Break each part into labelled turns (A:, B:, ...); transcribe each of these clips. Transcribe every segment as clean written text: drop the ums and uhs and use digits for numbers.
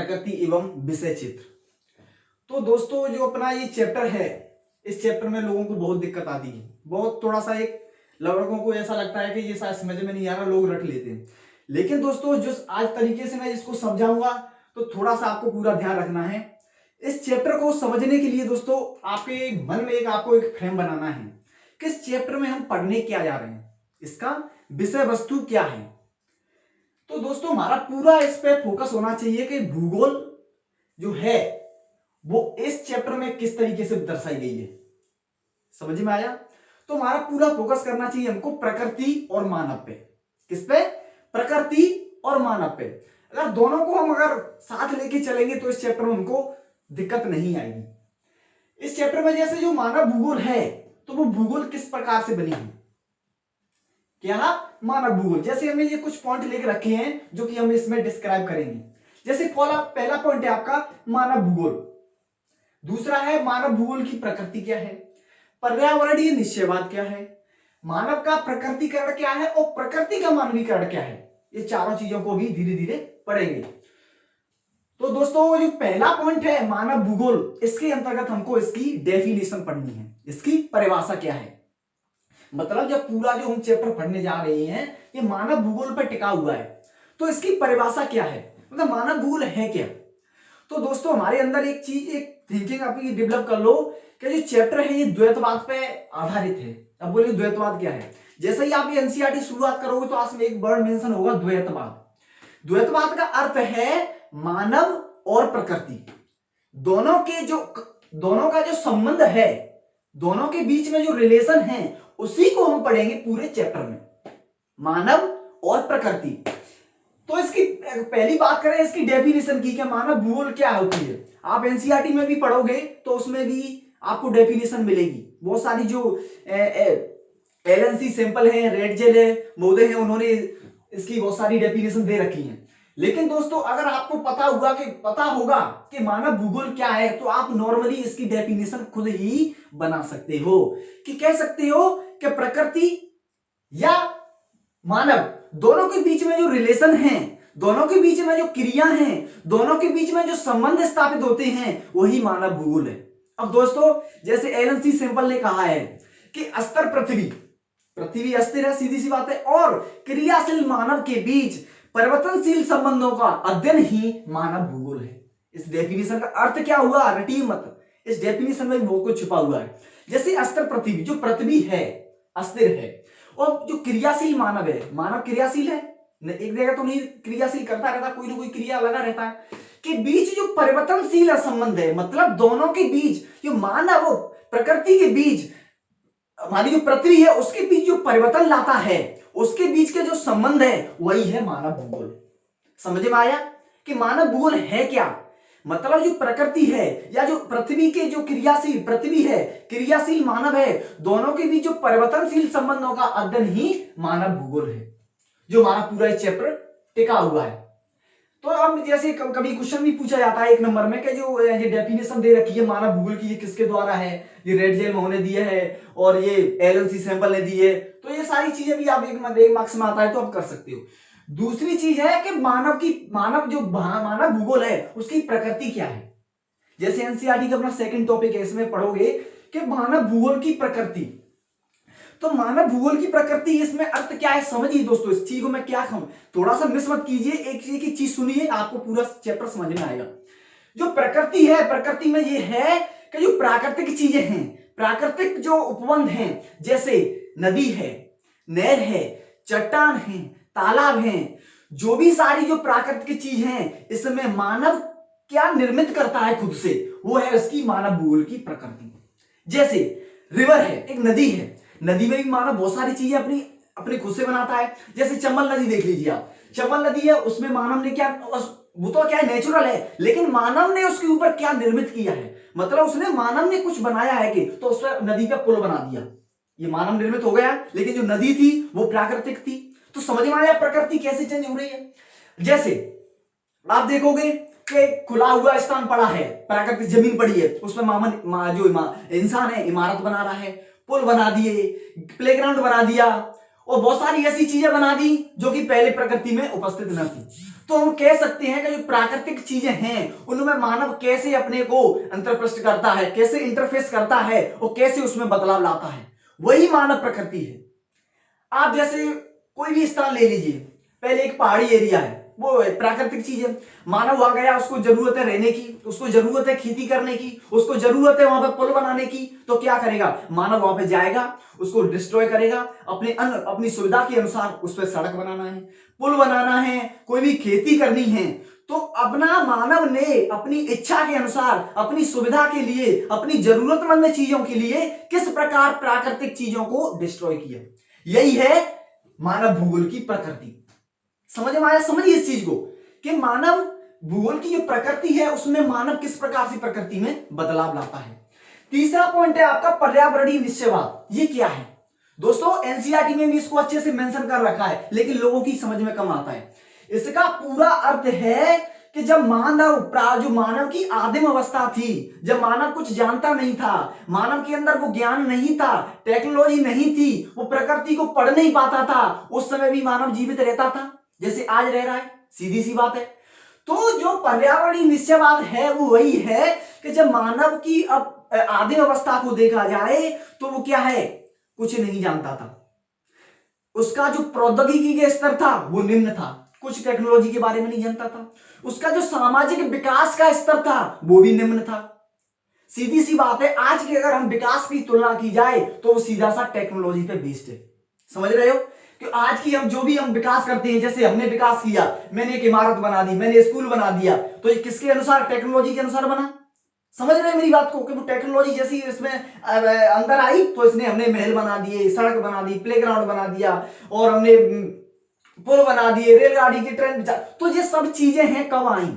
A: प्रकृति एवं विषय चित्र। तो दोस्तों जो अपना ये चैप्टर है, इस चैप्टर में लोगों को बहुत दिक्कत आती है, बहुत थोड़ा सा एक लड़कों को ऐसा लगता है कि ये शायद समझ में नहीं आ रहा, लोग रट लेते हैं। लेकिन दोस्तों जो आज तरीके से मैं इसको समझाऊंगा तो थोड़ा सा आपको पूरा ध्यान रखना है। इस चैप्टर को समझने के लिए दोस्तों आपके मन में आपको एक फ्रेम बनाना है कि इस चैप्टर में हम पढ़ने क्या जा रहे हैं, इसका विषय वस्तु क्या है। तो दोस्तों हमारा पूरा इस पे फोकस होना चाहिए कि भूगोल जो है वो इस चैप्टर में किस तरीके से दर्शाई गई है। समझ में आया? तो हमारा पूरा फोकस करना चाहिए हमको प्रकृति और मानव पे। किस पे? प्रकृति और मानव पे। अगर दोनों को हम अगर साथ लेके चलेंगे तो इस चैप्टर में हमको दिक्कत नहीं आएगी। इस चैप्टर में जैसे जो मानव भूगोल है तो वो भूगोल किस प्रकार से बनी है, क्या मानव भूगोल। जैसे हमने ये कुछ पॉइंट लेके रखे हैं जो कि हम इसमें डिस्क्राइब करेंगे। जैसे पहला पॉइंट है आपका मानव भूगोल, दूसरा है मानव भूगोल की प्रकृति क्या है, पर्यावरणीय निश्चयवाद क्या है, मानव का प्रकृतिकरण क्या है और प्रकृति का मानवीकरण क्या है। ये चारों चीजों को भी धीरे धीरे पढ़ेंगे। तो दोस्तों जो पहला पॉइंट है मानव भूगोल, इसके अंतर्गत हमको इसकी डेफिनेशन पढ़नी है, इसकी परिभाषा क्या है। मतलब जब पूरा जो हम चैप्टर पढ़ने जा रहे हैं ये मानव भूगोल पर टिका हुआ है तो इसकी परिभाषा क्या है, मतलब मानव भूगोल है क्या। तो दोस्तों हमारे अंदर एक थिंकिंग आपकी डेवलप कर लो कि जो चैप्टर है ये द्वैतवाद पे आधारित है। अब बोलिए द्वैतवाद क्या है। जैसे ही आप ये एनसीईआरटी शुरुआत करोगे तो आज में एक वर्ड मेंशन होगा द्वैतवाद। द्वैतवाद का अर्थ है मानव और प्रकृति दोनों का जो संबंध है, दोनों के बीच में जो रिलेशन है उसी को हम पढ़ेंगे पूरे चैप्टर में, मानव और प्रकृति। तो इसकी पहली बात करें इसकी डेफिनेशन की कि मानव भूगोल क्या होती है। आप एनसीईआरटी में भी पढ़ोगे तो उसमें भी आपको डेफिनेशन मिलेगी। बहुत सारी जो एलएनसी सैंपल है, रेडजेल है, महोदय है, उन्होंने इसकी बहुत सारी डेफिनेशन दे रखी है। लेकिन दोस्तों अगर आपको पता होगा कि मानव भूगोल क्या है तो आप नॉर्मली इसकी डेफिनेशन खुद ही बना सकते हो कि कह सकते हो कि प्रकृति या मानव दोनों के बीच में जो रिलेशन है, दोनों के बीच में जो क्रिया है, दोनों के बीच में जो संबंध स्थापित होते हैं वही मानव भूगोल है। अब दोस्तों जैसे एलएनसी सैंपल ने कहा है कि अस्तर पृथ्वी अस्थिर है, सीधी सी बात है, और क्रियाशील मानव के बीच परिवर्तनशील संबंधों का अध्ययन ही मानव भूगोल है। इस डेफिनेशन का अर्थ क्या हुआ, रटिए मत, इस डेफिनेशन में बहुत कुछ छुपा हुआ है। जैसे अस्तर पृथ्वी, जो पृथ्वी है अस्थिर है, और जो क्रियाशील मानव है, मानव क्रियाशील है, एक जगह तो नहीं क्रियाशील करता रहता, कोई ना कोई क्रिया लगा रहता है, के बीच जो परिवर्तनशील संबंध है, मतलब दोनों के बीच जो मानव प्रकृति के बीच हमारी जो पृथ्वी है उसके बीच जो परिवर्तन लाता है, उसके बीच के जो संबंध है वही है मानव भूगोल। समझ में आया कि मानव भूगोल है क्या। मतलब जो प्रकृति है या जो पृथ्वी के जो क्रियाशील पृथ्वी है, क्रियाशील मानव है, दोनों के बीच जो परिवर्तनशील संबंधों का अध्ययन ही मानव भूगोल है, जो हमारा पूरा चैप्टर टिका हुआ है। तो अब जैसे कभी क्वेश्चन भी पूछा जाता है एक नंबर में कि जो ये डेफिनेशन दे रखी है मानव भूगोल की, ये किसके द्वारा है, ये रेडजेल ने दिया है और ये एलएनसी सैंपल ने दी है। तो ये सारी चीजें भी आप एक मार्क्स में आता है तो आप कर सकते हो। दूसरी चीज है कि मानव भूगोल है उसकी प्रकृति क्या है। जैसे एनसीईआरटी का अपना सेकंड टॉपिक है, इसमें पढ़ोगे कि मानव भूगोल की प्रकृति। तो मानव भूगोल की प्रकृति, इसमें अर्थ क्या है समझिए दोस्तों। इस चीज को मैं क्या कहूं, थोड़ा सा मिस मत कीजिए, एक चीज सुनिए, आपको पूरा चैप्टर समझ में आएगा। जो प्रकृति है, प्रकृति में ये है कि जो प्राकृतिक चीजें हैं, प्राकृतिक जो उपबंध हैं, जैसे नदी है, नहर है, चट्टान है, तालाब है, जो भी सारी जो प्राकृतिक चीज है, इसमें मानव क्या निर्मित करता है खुद से, वो है इसकी मानव भूगोल की प्रकृति। जैसे रिवर है, एक नदी है, नदी में भी मानव बहुत सारी चीजें अपने खुद से बनाता है। जैसे चंबल नदी देख लीजिए आप, चंबल नदी है, उसमें मानव ने क्या, वो तो क्या है नेचुरल है, लेकिन मानव ने उसके ऊपर क्या निर्मित किया है, मतलब उसने मानव ने कुछ बनाया है कि, तो उस पर नदी का पुल बना दिया, ये मानव निर्मित हो गया। लेकिन जो नदी थी वो प्राकृतिक थी। तो समझ में आया प्रकृति कैसे चेंज हो रही है। जैसे आप देखोगे कि खुला हुआ स्थान पड़ा है, प्राकृतिक जमीन पड़ी है, उसमें जो इंसान है इमारत बना रहा है, पुल बना दिए, प्लेग्राउंड बना दिया और बहुत सारी ऐसी चीजें बना दी जो कि पहले प्रकृति में उपस्थित न थी। तो हम कह सकते हैं कि जो प्राकृतिक चीजें हैं उनमें मानव कैसे अपने को अंतर्प्रविष्ट करता है, कैसे इंटरफेस करता है और कैसे उसमें बदलाव लाता है, वही मानव प्रकृति है। आप जैसे कोई भी स्थान ले लीजिए, पहले एक पहाड़ी एरिया है, वो प्राकृतिक चीज है, मानव आ गया, उसको जरूरत है रहने की, उसको जरूरत है खेती करने की, उसको जरूरत है वहां पर पुल बनाने की, तो क्या करेगा मानव, वहां पे जाएगा, उसको डिस्ट्रॉय करेगा, अपनी सुविधा के अनुसार उस पर सड़क बनाना है, पुल बनाना है, कोई भी खेती करनी है, तो अपना मानव ने अपनी इच्छा के अनुसार, अपनी सुविधा के लिए, अपनी जरूरतमंद चीजों के लिए किस प्रकार प्राकृतिक चीजों को डिस्ट्रॉय किया। यही है मानव भूगोल की प्रकृति। समझ में आया? समझिए इस चीज को कि मानव भूगोल की जो प्रकृति है उसमें मानव किस प्रकार से प्रकृति में बदलाव लाता है। तीसरा पॉइंट है आपका पर्यावरणीय निश्चयवाद। ये क्या है दोस्तों? एनसीईआरटी में भी इसको अच्छे से मेंशन कर रखा है, लेकिन लोगों की समझ में कम आता है। इसका पूरा अर्थ है कि जब मानव की आदिम अवस्था थी, जब मानव कुछ जानता नहीं था, मानव के अंदर वो ज्ञान नहीं था, टेक्नोलॉजी नहीं थी, वो प्रकृति को पढ़ नहीं पाता था, उस समय भी मानव जीवित रहता था जैसे आज रह रहा है। सीधी सी बात है। तो जो पर्यावरणीय निश्चयवाद है वो वही है कि जब मानव की अब आदिम अवस्था को देखा जाए तो वो क्या है, कुछ नहीं जानता था, उसका जो प्रौद्योगिकी का स्तर था वो निम्न था, कुछ टेक्नोलॉजी के बारे में नहीं जानता था, उसका जो सामाजिक विकास का स्तर था वो भी निम्न था। सीधी सी बात है, आज के अगर हम विकास की तुलना की जाए तो वो सीधा सा टेक्नोलॉजी पे बेस्ड है। समझ रहे हो कि आज की हम जो भी हम विकास करते हैं, जैसे हमने विकास किया, मैंने एक इमारत बना दी, मैंने स्कूल बना दिया, तो ये किसके अनुसार, टेक्नोलॉजी के अनुसार बना। समझ रहे हैं मेरी बात को कि वो टेक्नोलॉजी जैसी इसमें अंदर आई तो हमने महल बना दिए, सड़क बना दी, प्लेग्राउंड बना दिया, और हमने पुल बना दिए, रेलगाड़ी की ट्रेन, तो ये सब चीजें हैं कब आई,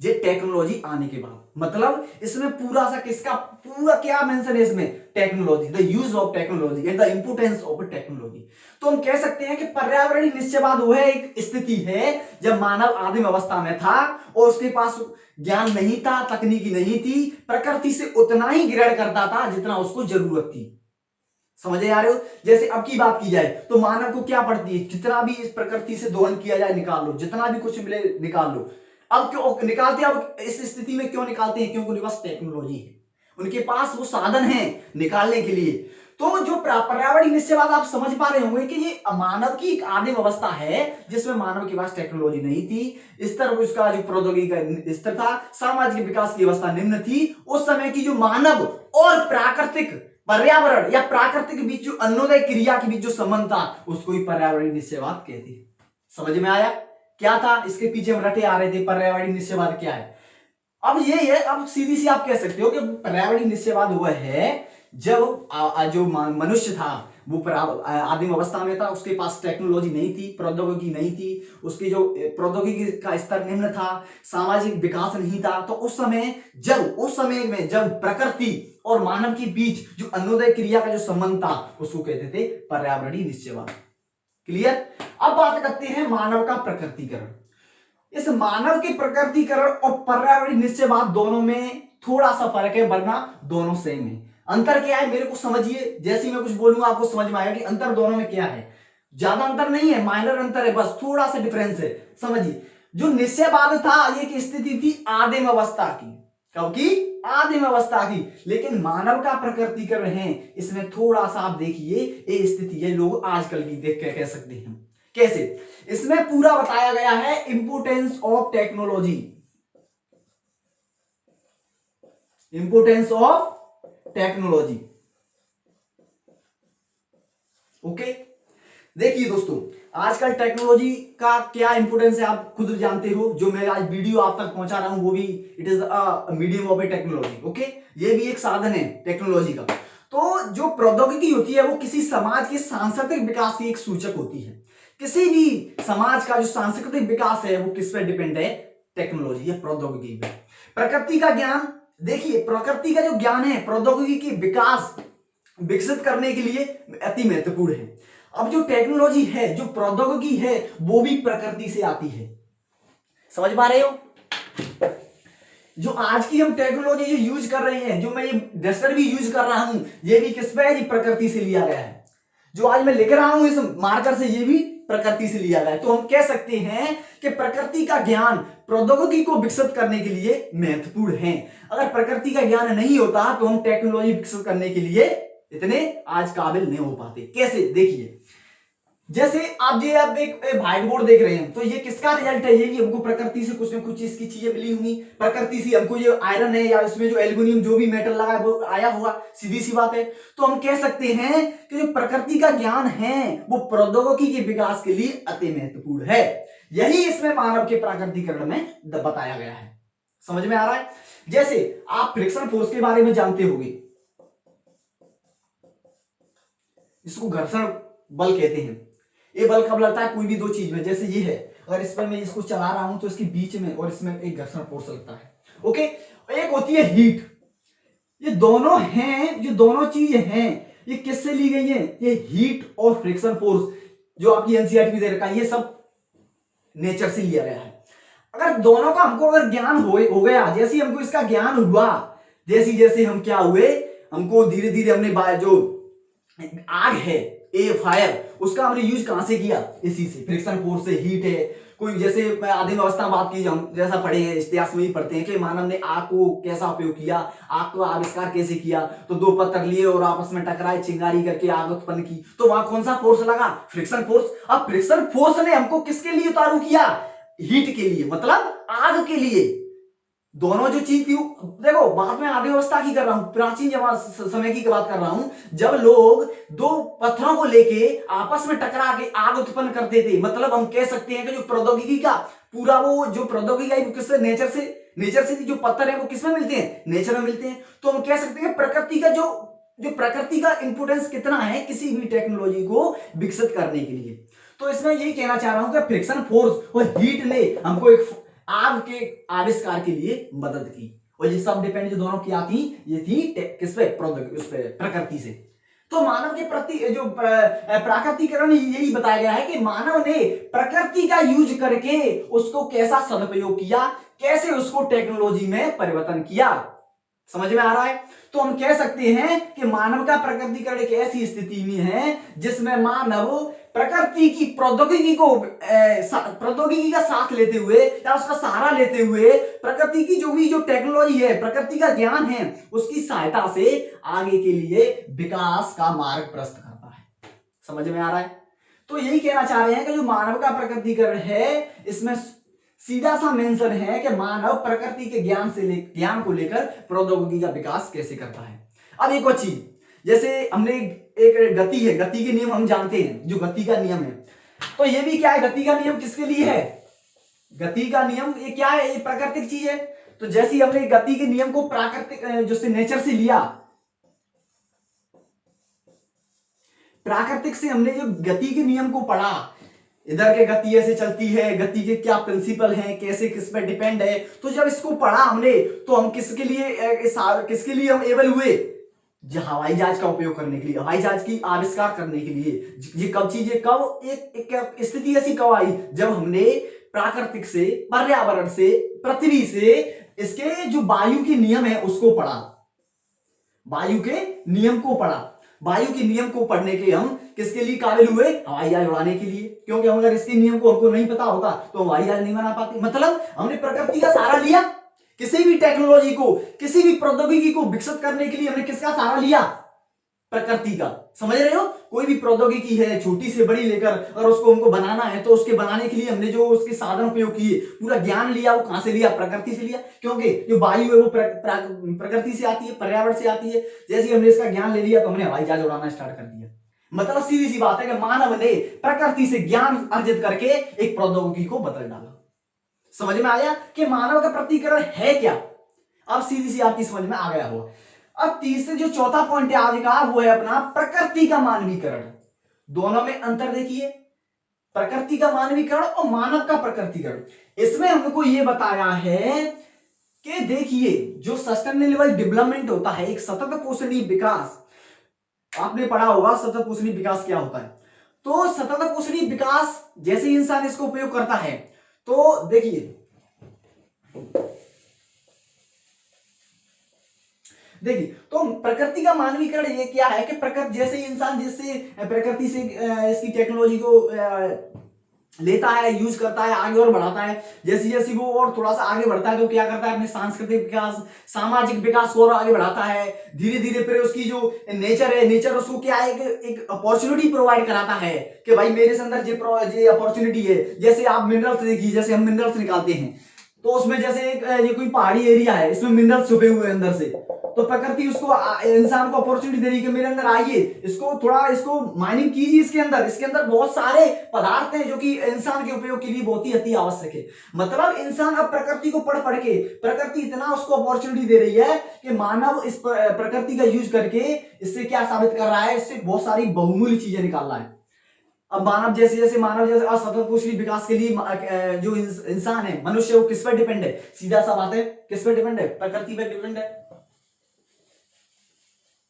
A: ये टेक्नोलॉजी आने के बाद। मतलब इसमें पूरा सा किसका पूरा क्या मेंशन है इसमें, technology, the use of technology and the importance of technology. तो हम कह सकते हैं कि पर्यावरणीय निश्चयवाद वह एक स्थिति है जब मानव आदिम अवस्था में था और उसके पास ज्ञान नहीं था, तकनीकी नहीं थी, प्रकृति से उतना ही ग्रहण करता था जितना उसको जरूरत थी। समझे आ रहे हो? जैसे अब की बात की जाए तो मानव को क्या पड़ती है, जितना भी इस प्रकृति से दोहन किया जाए निकाल लो, जितना भी कुछ मिले निकाल लो। अब क्यों निकालते हैं, अब इस स्थिति में क्यों निकालते हैं, क्योंकि उनके पास टेक्नोलॉजी है, उनके पास वो साधन है निकालने के लिए। तो जो पर्यावरणीय निश्चयवाद आप समझ पा रहे होंगे कि ये मानव की एक आदिम अवस्था है जिसमें मानव के पास टेक्नोलॉजी नहीं थी, स्तर उसका जो प्रौद्योगिकी का स्तर था, सामाजिक विकास की अवस्था निम्न थी। उस समय की जो मानव और प्राकृतिक पर्यावरण या प्राकृतिक के बीच जो अन्योदय क्रिया के बीच जो संबंध था उसको ही पर्यावरणीय निश्चयवाद कहते हैं। समझ में आया क्या था? इसके पीछे हम रटे आ रहे थे, पर्यावरणीय निश्चयवाद क्या है। अब ये है, अब सीधी सी आप कह सकते हो कि पर्यावरणीय निश्चयवाद वह है जब जो मनुष्य था वो आदिम अवस्था में था, उसके पास टेक्नोलॉजी नहीं थी, प्रौद्योगिकी नहीं थी, उसकी जो प्रौद्योगिकी का स्तर निम्न था, सामाजिक विकास नहीं था। तो उस समय में जब प्रकृति और मानव के बीच जो अन्योदय क्रिया का जो संबंध था उसको कहते थे पर्यावरणीय निश्चयवाद। क्लियर? अब बात करते हैं मानव का प्रकृतिकरण। इस मानव के प्रकृतिकरण और पर्यावरणीय निश्चयवाद दोनों में थोड़ा सा फर्क है, वरना दोनों सेम है। अंतर क्या है मेरे को समझिए, जैसे मैं कुछ बोलूंगा आपको समझ में आएगा कि अंतर दोनों में क्या है। ज्यादा अंतर नहीं है, माइनर अंतर है, बस थोड़ा सा डिफरेंस है। समझिए, जो निश्चयवाद था ये स्थिति थी आदिम अवस्था की, कब की? आदिम अवस्था की। लेकिन मानव का प्रकृतिकरण है, इसमें थोड़ा सा आप देखिए ये स्थिति है लोग आजकल की देख के कह सकते हैं। कैसे? इसमें पूरा बताया गया है importance of technology, importance of technology. Okay, देखिए दोस्तों, आजकल टेक्नोलॉजी का क्या इंपोर्टेंस है आप खुद जानते हो। जो मैं आज वीडियो आप तक पहुंचा रहा हूं वो भी it is a medium of A technology. Okay, ये भी एक साधन है टेक्नोलॉजी का। तो जो प्रौद्योगिकी होती है वो किसी समाज के सांस्कृतिक विकास की एक सूचक होती है। किसी भी समाज का जो सांस्कृतिक विकास है वो किस पर डिपेंड है? टेक्नोलॉजी या प्रौद्योगिकी पे। प्रकृति का ज्ञान, देखिए प्रकृति का जो ज्ञान है प्रौद्योगिकी के विकास विकसित करने के लिए अति महत्वपूर्ण है। अब जो टेक्नोलॉजी है, जो प्रौद्योगिकी है, वो भी प्रकृति से आती है। समझ पा रहे हो? जो आज की हम टेक्नोलॉजी जो यूज कर रहे हैं, जो मैं ये डस्टर भी यूज कर रहा हूं, ये भी किस पे है? ये प्रकृति से लिया गया है। जो आज मैं लिख रहा हूं इस मार्कर से, ये भी प्रकृति से लिया गया है। तो हम कह सकते हैं कि प्रकृति का ज्ञान प्रौद्योगिकी को विकसित करने के लिए महत्वपूर्ण है। अगर प्रकृति का ज्ञान नहीं होता तो हम टेक्नोलॉजी विकसित करने के लिए इतने आज काबिल नहीं हो पाते। कैसे, देखिए, जैसे आप ये अब एक व्हाइट बोर्ड देख रहे हैं, तो ये किसका रिजल्ट है? ये कि हमको प्रकृति से कुछ न कुछ इसकी चीजें मिली होंगी। प्रकृति से हमको ये आयरन है या इसमें जो एल्युमिनियम जो भी मेटल लगा है वो आया होगा, सीधी सी बात है। तो हम कह सकते हैं कि जो प्रकृति का ज्ञान है वो प्रौद्योगिकी के विकास के लिए अति महत्वपूर्ण है। यही इसमें मानव के प्राकृतिकरण में बताया गया है। समझ में आ रहा है? जैसे आप फ्रिक्शन फोर्स के बारे में जानते होंगे, इसको घर्षण बल कहते हैं। ये बल कब लगता है? कोई भी दो चीज में, जैसे ये है, अगर इस पर मैं इसको चला रहा हूं तो इसके बीच में और इसमें एक घर्षण फोर्स लगता है। ओके, एक होती है हीट। ये दोनों हैं, जो दोनों चीज हैं, ये किससे ली गई है? ये हीट और फ्रिक्शन फोर्स जो आपकी एनसीईआरटी में दे रखा है, ये सब नेचर से लिया गया है। अगर दोनों का हमको अगर ज्ञान हो गया, जैसे हमको इसका ज्ञान हुआ, जैसे जैसे हम क्या हुए, हमको धीरे धीरे हमने जो आग है, ए फायर, उसका हमने यूज कहां से किया? इसी से, फ्रिक्शन फोर्स से। हीट है, कोई जैसे आदिम अवस्था बात की, हम जैसा पढ़े हैं इतिहास में ही पढ़ते हैं कि मानव ने आग को कैसा उपयोग किया, आग का आविष्कार कैसे किया। तो दो पत्थर लिए और आपस में टकराए, चिंगारी करके आग उत्पन्न की, तो वहां कौन सा फोर्स लगा? Friction force. अब फ्रिक्शन फोर्स ने हमको किसके लिए उतारू किया? हीट के लिए, मतलब आग के लिए। दोनों जो चीज थी, देखो बाद में आदि अवस्था की कर रहा हूं, प्राचीन समय की बात कर रहा हूं, जब लोग दो पत्थरों को लेके आपस में टकरा के आग उत्पन्न करते थे। मतलब हम कह सकते हैं कि जो प्रौद्योगिकी का पूरा वो जो प्रौद्योगिकी है, किससे? नेचर से जो पत्थर है वो किसमें मिलते हैं? नेचर में मिलते हैं। तो हम कह सकते हैं प्रकृति का जो प्रकृति का इंपोर्टेंस कितना है किसी भी टेक्नोलॉजी को विकसित करने के लिए। तो इसमें यही कहना चाह रहा हूं कि फ्रिक्शन फोर्स और हीट ने हमको एक आग के आविष्कार के लिए मदद की। और ये सब डिपेंड जो दोनों की आती, ये थी किस पे? उस पे, प्रकृति से। तो मानव के प्रति जो प्राकृतिकरण यही बताया गया है कि मानव ने प्रकृति का यूज करके उसको कैसा सदुपयोग किया, कैसे उसको टेक्नोलॉजी में परिवर्तन किया। समझ में आ रहा है? तो हम कह सकते हैं कि मानव का प्रकृतिकरण एक ऐसी स्थिति में है जिसमें मानव प्रकृति की प्रौद्योगिकी का साथ लेते हुए या उसका सहारा लेते हुए प्रकृति की जो टेक्नोलॉजी है, प्रकृति का ज्ञान है, उसकी सहायता से आगे के लिए विकास का मार्ग प्रशस्त करता है। समझ में आ रहा है? तो यही कहना चाह रहे हैं कि जो मानव का प्रकृतिकरण है, इसमें सीधा सा मेंशन है कि मानव प्रकृति के ज्ञान को लेकर प्रौद्योगिकी का विकास कैसे करता है। अब एक और चीज, जैसे हमने एक गति है, गति के नियम हम जानते हैं, जो गति का नियम है, तो ये भी क्या है? गति का नियम किसके लिए है? गति का नियम ये क्या है? ये प्राकृतिक चीज है। तो जैसे हमने गति के नियम को प्राकृतिक जो नेचर से लिया, प्राकृतिक से हमने जो गति के नियम को पढ़ा, इधर के गति ऐसे चलती है, गति के क्या प्रिंसिपल हैं, कैसे किस पे डिपेंड है, तो जब इसको पढ़ा हमने तो हम किसके लिए हम एबल हुए? हवाई जहाज का उपयोग करने के लिए, हवाई जहाज की आविष्कार करने के लिए। ये कब चीजें कब एक स्थिति ऐसी कब आई? जब हमने प्राकृतिक से, पर्यावरण से, पृथ्वी से इसके जो वायु के नियम है उसको पढ़ा, वायु के नियम को पढ़ा। वायु के नियम को पढ़ने के हम किसके लिए काबिल हुए? हवाई जहाज उड़ाने के लिए। क्योंकि अगर इसके नियम को हमको नहीं पता होता तो हम हवाई जहाज नहीं बना पाते। मतलब हमने प्रकृति का सहारा लिया, किसी भी टेक्नोलॉजी को, किसी भी प्रौद्योगिकी को विकसित करने के लिए हमने किसका सहारा लिया? प्रकृति का। समझ रहे हो? कोई भी प्रौद्योगिकी है, छोटी से बड़ी लेकर, अगर उसको हमको बनाना है तो उसके बनाने के लिए हमने जो उसके साधन उपयोग किए, पूरा ज्ञान लिया, वो कहां से लिया? प्रकृति से लिया। क्योंकि जो वायु है वो प्रकृति से आती है, पर्यावरण से आती है। जैसे हमने इसका ज्ञान ले लिया तो हमने हवाई जहाज उड़ाना स्टार्ट कर दिया। मतलब सीधी सी बात है कि मानव ने प्रकृति से ज्ञान अर्जित करके एक प्रौद्योगिकी को बदल डाला। समझ में आया कि मानव का प्रतिकरण है क्या? अब सीधी सी आपकी समझ में आ गया होगा। अब तीसरे जो चौथा पॉइंट है आज का, वो है अपना प्रकृति का मानवीकरण। दोनों में अंतर देखिए, प्रकृति का मानवीकरण और मानव का प्रकृतिकरण। इसमें हमको ये बताया है कि देखिए, जो सस्टेनेबल डेवलपमेंट होता है, एक सतत पोषणीय विकास, आपने पढ़ा होगा सतत पोषणीय विकास क्या होता है। तो सतत पोषणीय विकास जैसे इंसान इसको उपयोग करता है, तो देखिए देखिए, तो प्रकृति का मानवीकरण ये क्या है कि प्रकृति जैसे ही इंसान जिससे प्रकृति से इसकी टेक्नोलॉजी को लेता है, यूज करता है, आगे और बढ़ाता है, जैसी जैसी वो और थोड़ा सा आगे बढ़ता है तो क्या करता है, अपने सांस्कृतिक विकास, सामाजिक विकास को और आगे बढ़ाता है। धीरे धीरे फिर उसकी जो नेचर है, नेचर उसको क्या है, एक अपॉर्चुनिटी प्रोवाइड कराता है कि भाई मेरे अंदर ये अपॉर्चुनिटी है। जैसे आप मिनरल्स देखिए, जैसे हम मिनरल्स निकालते हैं तो उसमें जैसे ये कोई पहाड़ी एरिया है, इसमें मिनरल्स छुपे हुए हैं अंदर से, तो प्रकृति उसको इंसान को अपॉर्चुनिटी दे रही है कि मेरे अंदर आइए, इसको माइनिंग कीजिए। इसके अंदर बहुत सारे पदार्थ हैं जो कि इंसान के उपयोग के लिए बहुत ही अति आवश्यक है। मतलब इंसान अब प्रकृति को पढ़ पढ़ के, प्रकृति इतना उसको अपॉर्चुनिटी दे रही है कि मानव इस प्रकृति का यूज करके इससे क्या साबित कर रहा है, इससे बहुत सारी बहुमूल्य चीजें निकाल रहा है। अब मानव जैसे असतत कुशल विकास के लिए जो इंसान है, मनुष्य, वो किस पर डिपेंड है, सीधा सा बात है, किस पर डिपेंड है, प्रकृति पर डिपेंड है।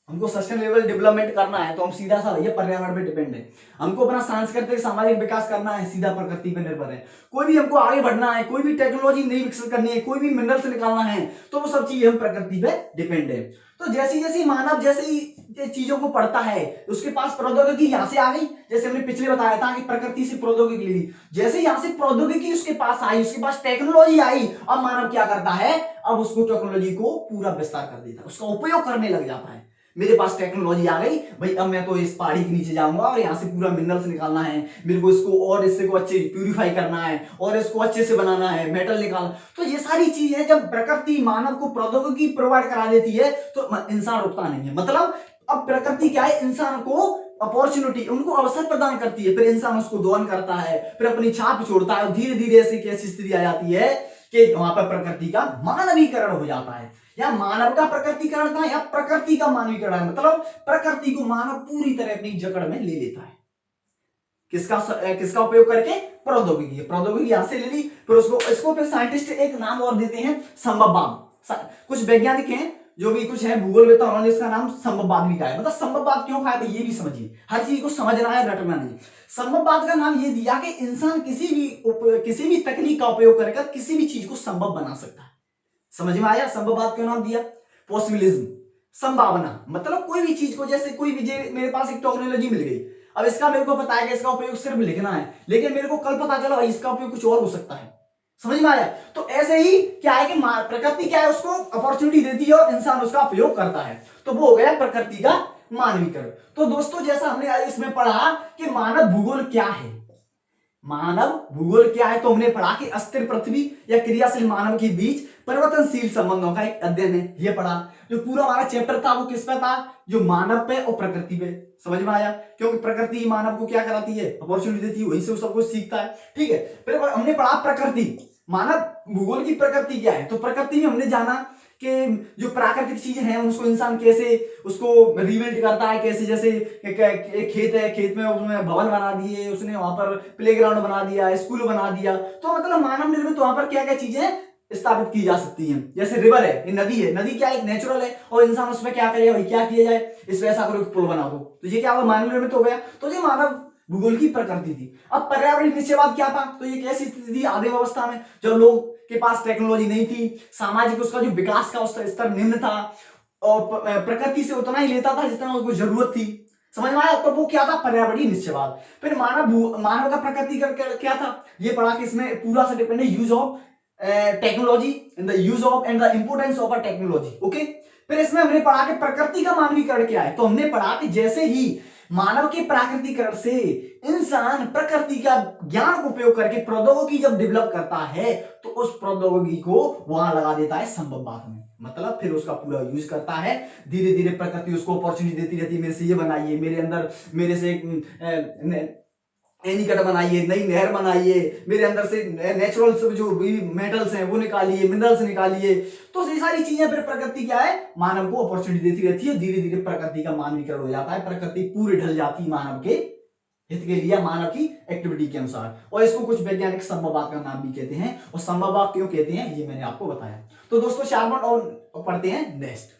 A: हमको सस्टेनेबल डेवलपमेंट करना है तो हम सीधा सा भैया पर्यावरण पे डिपेंड है। हमको अपना सांस्कृतिक सामाजिक विकास करना है, सीधा प्रकृति पे निर्भर है। कोई भी हमको आगे बढ़ना है, कोई भी टेक्नोलॉजी नई विकसित करनी है, कोई भी मिनरल्स निकालना है, तो वो सब चीजें हम प्रकृति पे डिपेंड है। तो जैसे जैसे मानव जैसे ही चीजों को पढ़ता है, उसके पास प्रौद्योगिकी यहाँ से आ गई, जैसे हमने पिछले बताया था कि प्रकृति से प्रौद्योगिकी ली, जैसे यहाँ से प्रौद्योगिकी उसके पास आई, उसके पास टेक्नोलॉजी आई, अब मानव क्या करता है, अब उसको टेक्नोलॉजी को पूरा विस्तार कर देता है, उसका उपयोग करने लग जाता है। मेरे पास टेक्नोलॉजी आ गई भाई, अब मैं तो इस पहाड़ी के नीचे जाऊंगा और यहाँ से पूरा मिनरल्स निकालना है, मेरे को इसको और इससे को अच्छे प्यूरिफाई करना है और इसको अच्छे से बनाना है, मेटल निकालना। तो ये सारी चीजें जब प्रकृति मानव को प्रौद्योगिकी प्रोवाइड करा देती है तो इंसान रुकता नहीं है। मतलब अब प्रकृति क्या है, इंसान को अपॉर्चुनिटी, उनको अवसर प्रदान करती है, फिर इंसान उसको दोहन करता है, फिर अपनी छाप छोड़ता है और धीरे धीरे ऐसी कैसी स्थिति आ जाती है कि वहां पर प्रकृति का मानवीकरण हो जाता है। या मानव का प्रकृतिकरण था या प्रकृति का मानवीकरण है, मतलब प्रकृति को मानव पूरी तरह अपनी जकड़ में ले लेता है। किसका उपयोग करके, प्रौद्योगिकी यहां से ले ली, फिर इसको फिर साइंटिस्ट एक नाम और देते हैं, संभववाद। कुछ वैज्ञानिक हैं जो भी कुछ है भूगोलवेत्ता, उन्होंने इसका नाम संभववाद भी कहा है। मतलब संभववाद क्यों कहा है ये भी समझिए, हर चीज को समझना है, रटना नहीं। संभववाद का नाम ये दिया कि इंसान किसी भी तकनीक का उपयोग करके किसी भी चीज को संभव बना सकता है। समझ में आया, संभववाद क्यों नाम दिया, पॉसिबिलिज्म, संभावना। मतलब कोई भी चीज को, जैसे कोई भी मेरे पास एक टेक्नोलॉजी मिल गई, अब इसका मेरे को पता है कि इसका उपयोग सिर्फ लिखना है, लेकिन मेरे को कल पता चला इसका उपयोग कुछ और हो सकता है। समझ में आया। तो ऐसे ही क्या है कि प्रकृति क्या है, उसको अपॉर्चुनिटी देती है और इंसान उसका उपयोग करता है, तो वो हो गया प्रकृति का मानवीकरण। तो दोस्तों जैसा हमने इसमें पढ़ा कि मानव भूगोल क्या है, मानव भूगोल क्या है, तो हमने पढ़ा कि अस्थिर पृथ्वी या क्रियाशील मानव के बीच परिवर्तनशील संबंधों का एक अध्ययन है, ये पढ़ा। जो पूरा हमारा चैप्टर था वो किस पे था, जो मानव पे और प्रकृति पे। समझ में आया, क्योंकि प्रकृति मानव को क्या कराती है, अपॉर्चुनिटी देती है, वहीं से वो सब कुछ सीखता है। ठीक है, फिर हमने पढ़ा प्रकृति, मानव भूगोल की प्रकृति क्या है। तो प्रकृति में हमने जाना कि जो प्राकृतिक चीजें हैं उसको इंसान कैसे उसको रिबिल्ड करता है, कैसे जैसे एक खेत है, खेत में उसमें भवन बना दिए, उसने वहां पर प्लेग्राउंड बना दिया, स्कूल बना दिया। तो मतलब मानव निर्मित वहां पर क्या क्या चीजें स्थापित की जा सकती हैं। जैसे रिवर है, नदी है, नदी क्या एक नेचुरल है और इंसान उसमें क्या करेगा भाई, क्या किया जाए, इस पे ऐसा करो पुल बना दो, तो ये क्या हुआ, मानव निर्मित हो गया। तो ये मानव भूगोल की प्रकृति थी। अब पर्यावरणीय निश्चयवाद क्या था, तो ये कैसी स्थिति थी आदिम अवस्था में, जब लोग के पास टेक्नोलॉजी नहीं थी, सामाजिक उसका जो विकास का उसका स्तर निम्न था और प्रकृति से उतना ही लेता था जितना उसको जरूरत थी। समझ में आया, तो वो क्या था, पर्यावरणीय निश्चयवाद। फिर मानव का प्रकृति क्या था, ये पढ़ा कि इसमें पूरा सा डिपेंड है use of technology and the use of and the importance of a technology. Okay, फिर इसमें हमने पढ़ा कि प्रकृति का मानवीकरण क्या है। तो हमने पढ़ा कि जैसे ही मानव के प्राकृतिकरण से इंसान प्रकृति का ज्ञान का उपयोग करके प्रौद्योगिकी जब डेवलप करता है तो उस प्रौद्योगिकी को वहां लगा देता है संभववाद में। मतलब फिर उसका पूरा यूज करता है, धीरे धीरे प्रकृति उसको अपॉर्चुनिटी देती रहती है, मेरे से ये बनाइए, मेरे अंदर मेरे से एनीकट बनाइए, नई नहर बनाइए, मेरे अंदर से नेचुरल जो भी मेटल्स हैं वो निकालिए, मिनरल्स निकालिए। तो ये सारी चीजें फिर प्रकृति क्या है, मानव को अपॉर्चुनिटी देती रहती है, धीरे धीरे प्रकृति का मानवीकरण हो जाता है, प्रकृति पूरी ढल जाती है मानव के हित के लिए, मानव की एक्टिविटी के अनुसार। और इसको कुछ वैज्ञानिक संभववाद का नाम भी कहते हैं, और संभववाद क्यों कहते हैं ये मैंने आपको बताया। तो दोस्तों शार्पन और पढ़ते हैं नेक्स्ट।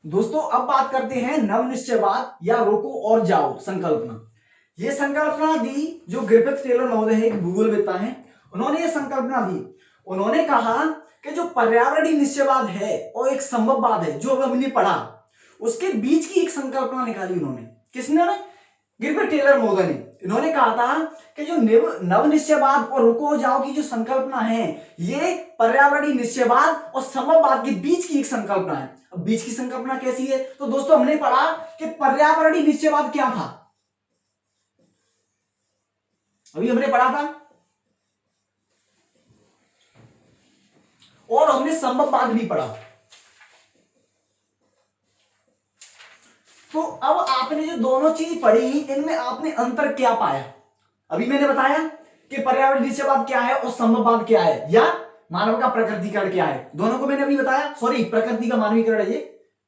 A: दोस्तों अब बात करते हैं नवनिश्चयवाद या रोको और जाओ संकल्पना। ये संकल्पना दी जो ग्रिफिथ टेलर महोदय है, एक भूगोलवेत्ता हैं, उन्होंने ये संकल्पना दी। उन्होंने कहा कि जो पर्यावरणीय निश्चयवाद है और एक संभववाद है जो हमने पढ़ा, उसके बीच की एक संकल्पना निकाली उन्होंने। किसने? गिलबर्ट टेलर महोदय ने। इन्होंने कहा था कि जो नव निश्चयवाद और रुको जाओ की जो संकल्पना है, ये पर्यावरणीय निश्चयवाद और संभववाद के बीच की एक संकल्पना है। अब बीच की संकल्पना कैसी है? तो दोस्तों हमने पढ़ा कि पर्यावरणीय निश्चयवाद क्या था, अभी हमने पढ़ा था, और हमने संभववाद भी पढ़ा। तो अब आपने जो दोनों चीज पढ़ी, इनमें आपने अंतर क्या पाया? अभी मैंने बताया कि पर्यावरण निश्चयवाद क्या है और संभववाद क्या है, या मानव का प्रकृतिकरण क्या है। दोनों को मैंने अभी बताया। सॉरी, प्रकृति का मानवीकरण है, ये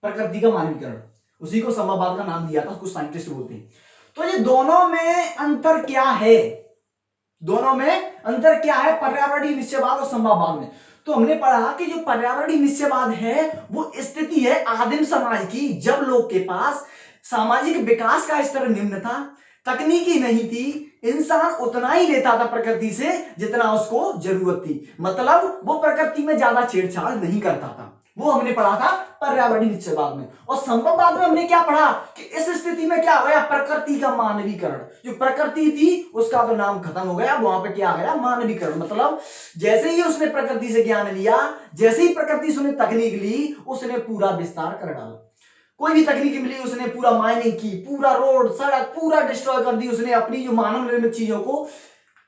A: प्रकृति का मानवीकरण, उसी को संभववाद का नाम दिया था, कुछ साइंटिस्ट बोलते हैं। तो ये दोनों में अंतर क्या है? दोनों में अंतर क्या है पर्यावरणीय निश्चयवाद और संभववाद में? तो हमने पढ़ा कि जो पर्यावरणीय निश्चयवाद है वो स्थिति है आदिम समाज की, जब लोग के पास सामाजिक विकास का स्तर निम्न था, तकनीकी नहीं थी, इंसान उतना ही लेता था प्रकृति से जितना उसको जरूरत थी। मतलब वो प्रकृति में ज्यादा छेड़छाड़ नहीं करता था। वो हमने पढ़ा था पर्यावरणीय निश्चयवाद में। और संभववाद में हमने क्या पढ़ा कि इस स्थिति में क्या हो गया? प्रकृति का मानवीकरण। जो प्रकृति थी उसका तो नाम खत्म हो गया, वहां पे क्या आ गया? मानवीकरण। मतलब जैसे ही उसने प्रकृति से ज्ञान लिया, जैसे ही प्रकृति से उसने तकनीक ली, उसने पूरा विस्तार कर डाला। कोई भी तकनीक मिली उसने पूरा माइनिंग की, पूरा रोड सड़क पूरा डिस्ट्रॉय कर दी उसने, अपनी जो मानव निर्मित चीजों को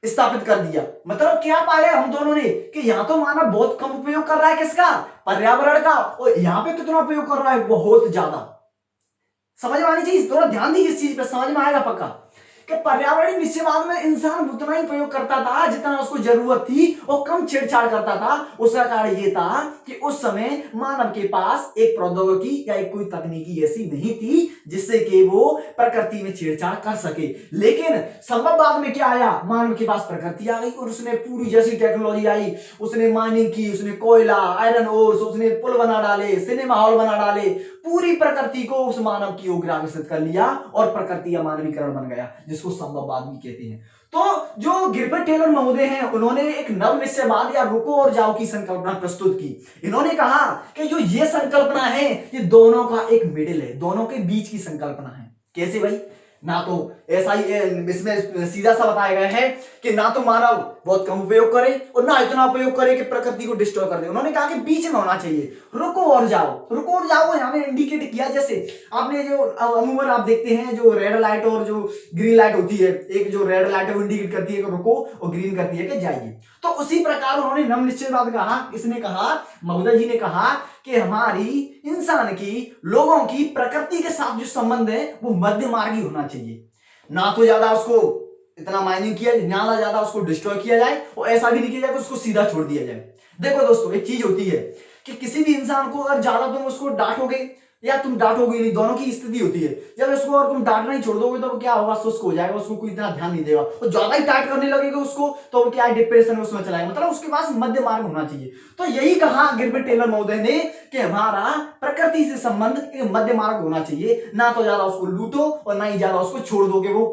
A: स्थापित कर दिया। मतलब क्या पाया हम दोनों ने कि यहाँ तो मानव बहुत कम उपयोग कर रहा है किसका? पर्यावरण का, और यहाँ पे कितना उपयोग कर रहा है? बहुत ज्यादा। समझ में आनी चाहिए, थोड़ा ध्यान दीजिए इस चीज पे, समझ में आएगा पक्का। कि पर्यावरणीय निश्चयवाद में इंसान उतना ही प्रयोग करता था जितना उसको जरूरत थी और कम छेड़छाड़ करता था। उसका कारण यह था कि उस समय मानव के पास एक प्रौद्योगिकी या एक कोई तकनीकी ऐसी नहीं थी जिससे कि वो प्रकृति में छेड़छाड़ कर सके। लेकिन संभववाद में क्या आया? मानव के पास प्रकृति आ गई और उसने पूरी जैसी टेक्नोलॉजी आई, उसने माइनिंग की, उसने कोयला, आयरन ओर्स, उसने पुल बना डाले, सिनेमा हॉल बना डाले, पूरी प्रकृति को उस मानव की ओर आकर्षित कर लिया और प्रकृति का मानवीकरण बन गया, जिसको संभववाद भी कहते हैं। तो जो गिलबर्ट टेलर महोदय हैं, उन्होंने एक नव निश्चयवाद या रुको और जाओ की संकल्पना प्रस्तुत की। इन्होंने कहा कि जो ये संकल्पना है ये दोनों का एक मिडिल है, दोनों के बीच की संकल्पना है। कैसे भाई? ना तो ऐसा ही इसमें सीधा सा बताया गया है कि ना तो मानव बहुत कम उपयोग करे और ना इतना उपयोग करे कि प्रकृति को डिस्ट्रॉय कर दे। उन्होंने कहा कि बीच में होना चाहिए, रुको और जाओ। रुको और जाओ यहाँ पे इंडिकेट किया, जैसे आपने जो अमूमन आप देखते हैं जो रेड लाइट और जो ग्रीन लाइट होती है, एक जो रेड लाइट है वो इंडिकेट करती है कि रुको और ग्रीन करती है कि जाइए। तो उसी प्रकार उन्होंने नव निश्चयवाद कहा। इसने कहा, महोदय जी ने कहा कि हमारी इंसान की, लोगों की प्रकृति के साथ जो संबंध है वो मध्य मार्गी होना चाहिए। ना तो ज्यादा उसको इतना माइनिंग किया, ना ज्यादा उसको डिस्ट्रॉय किया जाए और ऐसा भी नहीं किया जाए कि उसको सीधा छोड़ दिया जाए। देखो दोस्तों, एक चीज होती है कि किसी भी इंसान को अगर ज्यादा तुम उसको डांटोगे या तुम डांटोगे नहीं, दोनों की स्थिति होती है। जब उसको और तुम डांटना ही छोड़ दोगे तो वो क्या होगा? सुस्त हो जाएगा, उसको कोई इतना ध्यान नहीं देगा। और ज्यादा ही टाइट करने लगेगा उसको तो वो क्या है? डिप्रेशन में उसमें चलाएगा। मतलब उसके पास मध्य मार्ग होना चाहिए। तो यही कहा गिलबर्ट टेलर महोदय ने कि हमारा प्रकृति से संबंध एक मध्य मार्ग होना चाहिए। ना तो ज्यादा उसको लूटो और ना ही ज्यादा उसको छोड़ दोगे वो